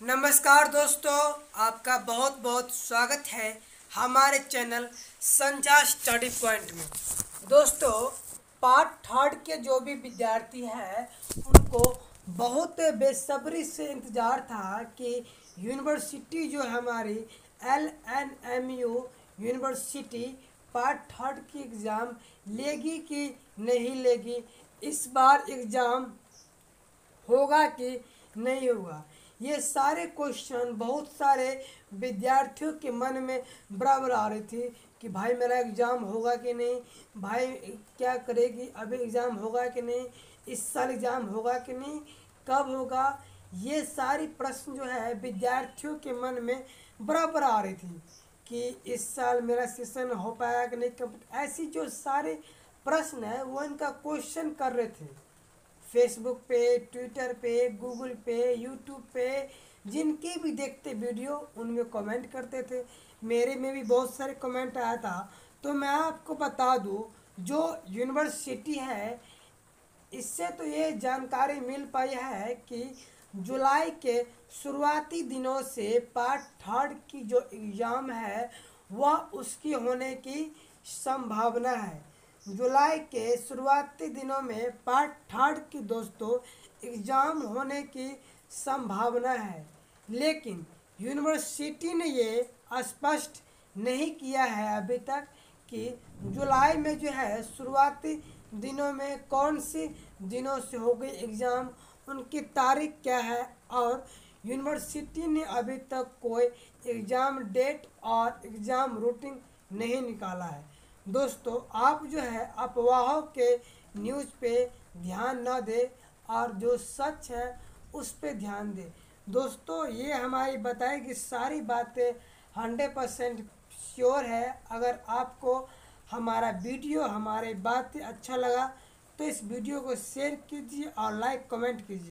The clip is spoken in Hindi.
नमस्कार दोस्तों, आपका बहुत बहुत स्वागत है हमारे चैनल संजय स्टडी पॉइंट में। दोस्तों, पार्ट थर्ड के जो भी विद्यार्थी हैं उनको बहुत बेसब्री से इंतज़ार था कि यूनिवर्सिटी जो है हमारी LNMU यूनिवर्सिटी पार्ट थर्ड की एग्ज़ाम लेगी कि नहीं लेगी, इस बार एग्ज़ाम होगा कि नहीं होगा। ये सारे क्वेश्चन बहुत सारे विद्यार्थियों के मन में बराबर आ रही थी कि भाई मेरा एग्ज़ाम होगा कि नहीं, भाई क्या करेगी, अभी एग्ज़ाम होगा कि नहीं, इस साल एग्ज़ाम होगा कि नहीं, कब होगा। ये सारी प्रश्न जो है विद्यार्थियों के मन में बराबर आ रही थी कि इस साल मेरा सेशन हो पाएगा कि नहीं, कब। ऐसी जो सारे प्रश्न है वो इनका क्वेश्चन कर रहे थे फेसबुक पे, ट्विटर पे, गूगल पे, यूट्यूब पे, जिनके भी देखते वीडियो उनमें कमेंट करते थे। मेरे में भी बहुत सारे कमेंट आया था। तो मैं आपको बता दूं, जो यूनिवर्सिटी है इससे तो ये जानकारी मिल पाई है कि जुलाई के शुरुआती दिनों से पार्ट थर्ड की जो एग्ज़ाम है वह उसकी होने की संभावना है। जुलाई के शुरुआती दिनों में पार्ट थर्ड की दोस्तों एग्ज़ाम होने की संभावना है, लेकिन यूनिवर्सिटी ने ये स्पष्ट नहीं किया है अभी तक कि जुलाई में जो है शुरुआती दिनों में कौन से दिनों से होगी एग्ज़ाम, उनकी तारीख क्या है। और यूनिवर्सिटी ने अभी तक कोई एग्ज़ाम डेट और एग्ज़ाम रूटीन नहीं निकाला है। दोस्तों, आप जो है अफवाहों के न्यूज़ पे ध्यान न दें और जो सच है उस पे ध्यान दें। दोस्तों, ये हमारी बताई गई सारी बातें 100% श्योर है। अगर आपको हमारा वीडियो, हमारी बातें अच्छा लगा तो इस वीडियो को शेयर कीजिए और लाइक कमेंट कीजिए।